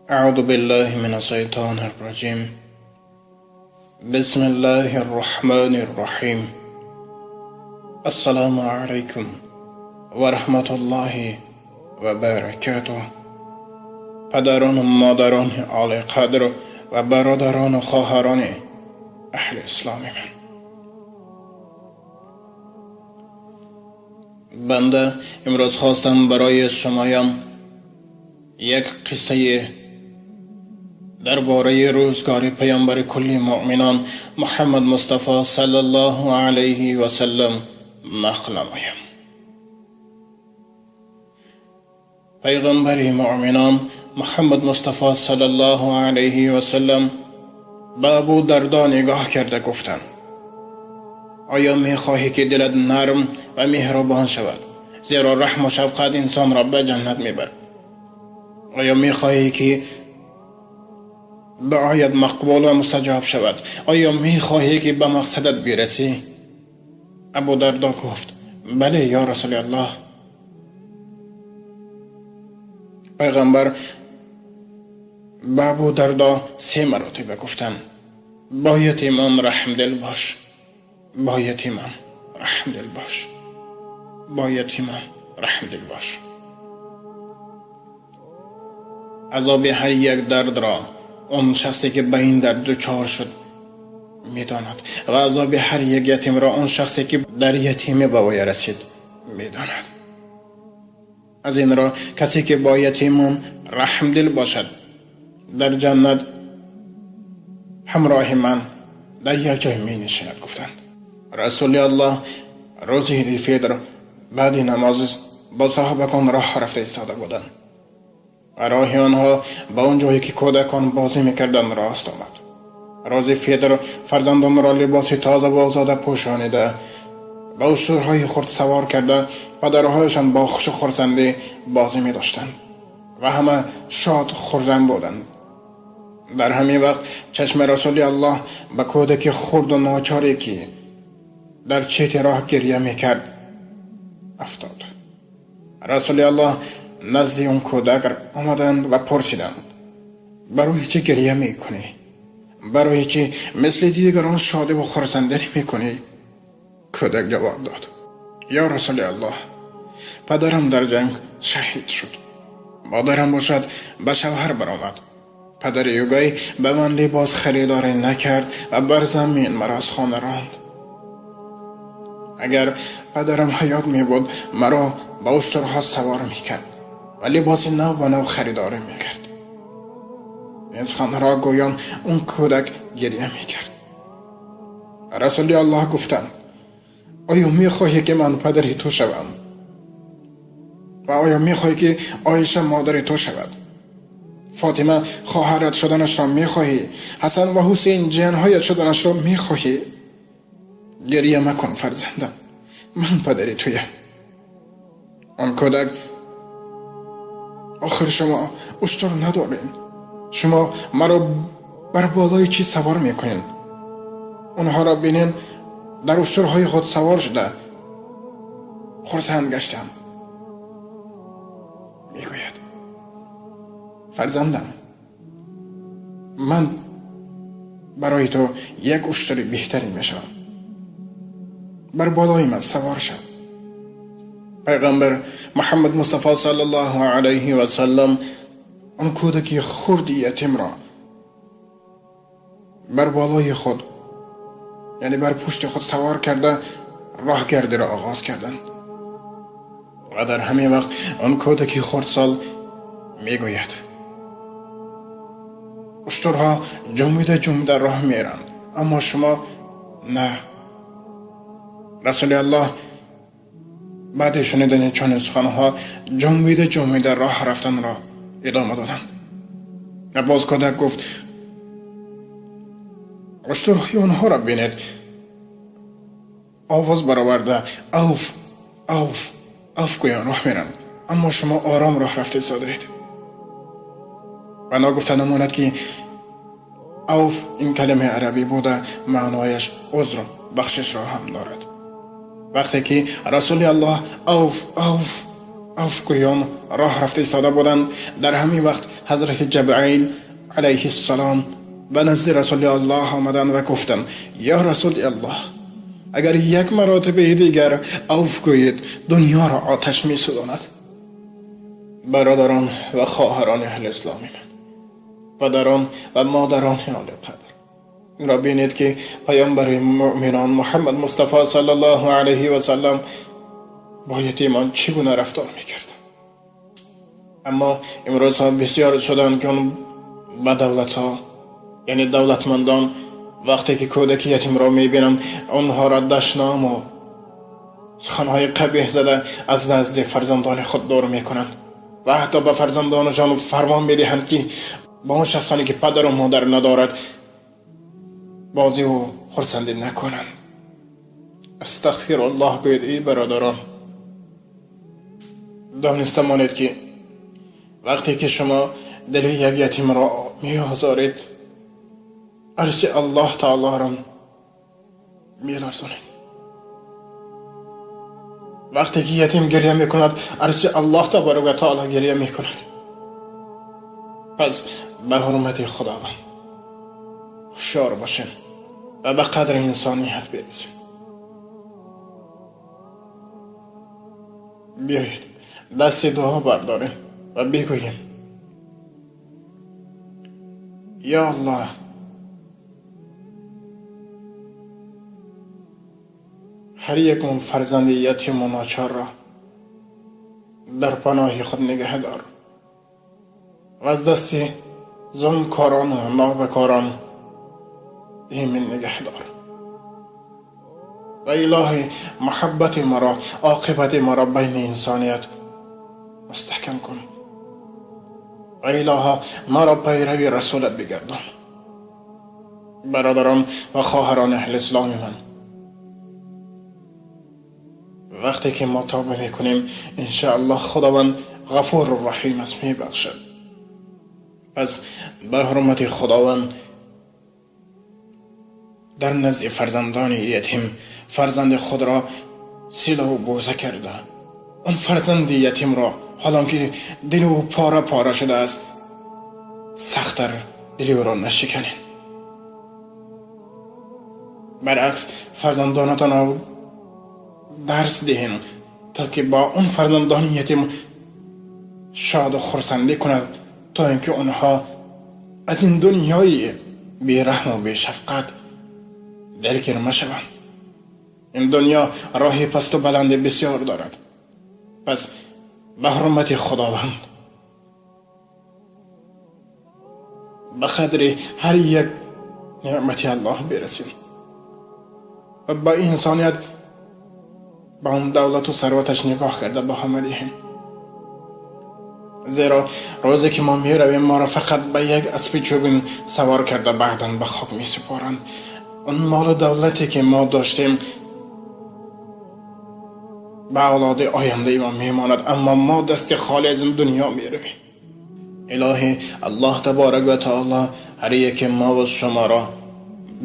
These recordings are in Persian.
أعوذ بالله من الشيطان الرجيم. بسم الله الرحمن الرحيم. السلام عليكم ورحمة الله وبركاته. پدران و مادران عالی قدر و برادران و خواهران اهل اسلامی من، بنده امروز خواستم برای شمایان یک قصه درباره روزگار پیامبر کل مؤمنان محمد مصطفی صلی الله علیه و سلم نقل نمایم. پیغمبر مؤمنان محمد مصطفی صلی الله علیه و سلم به ابو دردا نگاه کرده گفتند: آیا میخواهی که دلت نرم و مهربان شود؟ زیرا رحم و شفقت انسان را به جنت میبرد. آیا میخواهی که دعایت مقبول و مستجاب شود؟ آیا میخواهی که به مقصدت برسی؟ ابو دردا گفت: بله یا رسول الله. پیغمبر به ابو دردا 3 مرتبه گفتند: با یتیمان رحم دل باش، با یتیمان رحم دل باش، با یتیمان رحم دل باش. عذاب هر یک درد را اون شخصی که به این درد دچار شد میداند و عذاب هر یک یتیم را اون شخصی که در یتیمی به وی رسید میداند. از این را کسی که با یتیمان رحم دل باشد در جنت همراه من در یک جای می نشیند. گفتند رسول الله روز عید فطر بعد نماز با صحابگان راه رفته ایستاده بودند و راه آنها با اون جایی که کودکان بازی میکردند راست آمد. روز فطر فرزندان را لباس تازه و آزاده پوشانیده با اشترهای خرد سوار کرده پدرهایشان با خوش و خرسندی بازی می داشتند و همه شاد خرم بودند. در همین وقت چشم رسول الله به کودک خرد و ناچاری که در چیت راه گریه میکرد افتاد. رسول الله نزد اون کودک آمدند و پرسیدند: برای چه گریه میکنی؟ برای چه مثل دیگران شاده و خرسنده میکنی؟ کودک جواب داد: یا رسول الله، پدرم در جنگ شهید شد، مادرم باشد به شوهر برآمد، پدر یوگای به من لباس خریداری نکرد و بر زمین مرا از خانه راند. اگر پدرم حیات می بود مرا با اشترها سوار می کرد و لباس نو و نو خریداری می کرد. این سخن را گویان اون کودک گریه می کرد. رسول الله گفتند: آیا می خواهی که من پدری تو شوم؟ و آیا می خواهی که عایشه مادر تو شود؟ فاطمه خواهرت شدنش را می خواهی؟ حسن و حسین جنهایت شدنش را می خواهی؟ گریه مکن فرزندم، من پدری تویم. آن کودک: آخر شما اشتر ندارین، شما مرا بر بالای چی سوار میکنین؟ اونها را بینین در اشترهای خود سوار شده خرسند گشتم. میگوید: فرزندم، من برای تو یک اشتر بهتری میشم، بر بالای من سوار شد. پیغمبر محمد مصطفی صلی الله علیه و سلم آن کودکی خرد یتیم را بر بالای خود، یعنی بر پشت خود سوار کرده راهگردی را آغاز کردند و در همین وقت آن کودکی خردسال میگوید: اشترها جنبیده راه میرند اما شما نه. رسول الله بعد شنیدن چنین سخنها جنبیده راه رفتن را ادامه دادند. و باز کودک گفت: اشترهای آنها را بینید. آواز برآورده اوف اوف اوف گویان راه میرند اما شما آرام راه رفته ایستاده اید. و ناگفته نماند که اوف این کلمه عربی بوده معنایش عذر بخشش را هم دارد. وقتی که رسول الله اوف اوف افگویان راه رفته ایستاده بودند. در همین وقت حضرت جبرائیل علیه السلام به نزد رسول الله آمدند و گفتند یا رسول الله، اگر یک مرتبه دیگر افگویید دنیا را آتش می سوزاند. برادران و خواهران اهل اسلامی من، پدران و مادران اهل قدر، این را بینید که پیامبر مؤمنان محمد مصطفی صلی الله علیه و سلم با یتیمان چگونه رفتار میکرد. اما امروز ها بسیار شدند که اون با دولت ها، یعنی دولتمندان، وقتی که کودک یتیم را میبینن اونها را دشنام و سخنهای قبیح زده از نزد فرزندان خود دور میکنند و حتی به فرزندانشان فرمان میدهند که با اون شخصانی که پدر و مادر ندارد بازی و خرسندی نکنند. استغفر الله گوید. ای برادران، دانسته مانید که وقتی که شما دل یک یتیم را میآزارید عرش الله تعالی را میلرزانید. وقتی که یتیم گریه میکند عرش الله تبارک و تعالی گریه میکند. پس به حرمت خداوند هوشیار باشین و به قدر انسانیت برسیم. بیایید دست دعا برداریم و بگوییم یا الله، هر یک من فرزند یتیم و ناچار را در پناه خود نگه دار و از دست ظلمکاران و نابکاران ایمن نگه دار و الهی محبت مرا، عاقبت مرا بین انسانیت مستحکم کن و الهی مرا پیروی رسولت بگردان. برادران و خواهران اهل اسلام من، وقتی که ما توبه میکنیم انشاءالله خداوند غفور و رحیم است، میبخشد. پس به حرمت خداوند در نزد فرزندان یتیم فرزند خود را صله و بوسه کرده، اون فرزند یتیم را حالا که دل او پاره پاره شده است سخت‌تر دل او را نشکنین. برعکس فرزندانتان را درس دهین تا که با اون فرزندان یتیم شاد و خرسندی کند، تا اینکه آنها از این دنیای بی‌رحم و بی‌شفقت دلگیر مشوند. این دنیا راه پست و بلند بسیار دارد. پس به حرمت خداوند به قدر هر یک نعمت الله برسیم و با انسانیت با اون دولت و ثروتش نگاه کرده با همه دهیم. زیرا روزی که ما می رویم ما را فقط به یک اسب چوبین سوار کرده بعداً به خاک می سپارند. اون مال و دولتی که ما داشتیم به اولاد آینده ما می ماند، اما ما دست خالی از این دنیا می رویم. الهی الله تبارک و تعالی هر یک ما و شما را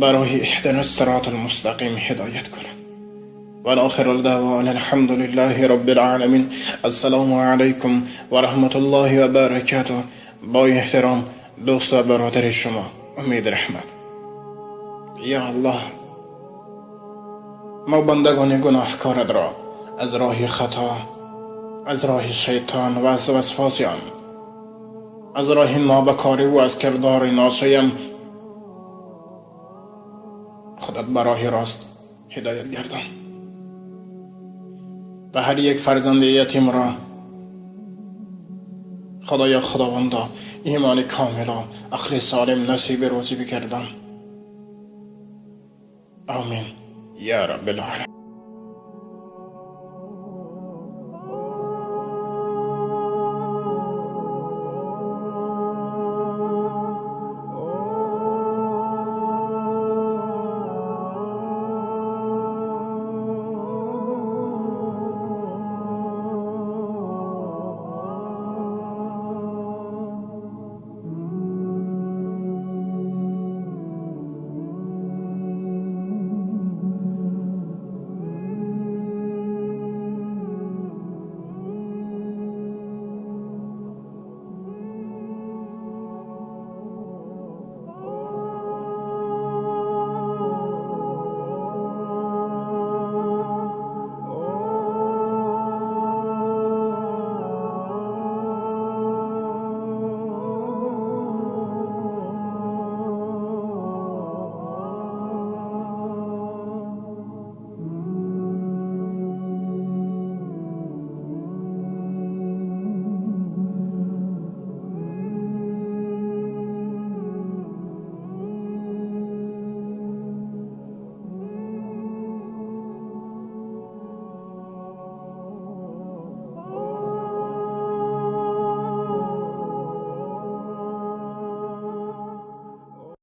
برای اهدنا الصراط المستقیم هدایت کند. و آخر الدعوانا الحمد لله رب العالمین. السلام علیکم و رحمت الله و برکاته. با احترام دوست و برادر شما امید رحمت. یا الله، ما بندگان گناهکار را از راه خطا، از راه شیطان و از وسواس آن، از راه نابکاری و از کردار ناشیم خودت برای راست هدایت گردان و هر یک فرزند یتیم را خدایا خداوندا ایمان کامل و عقل سالم نصیب روزی بگردان. آمین یا رب العالمین.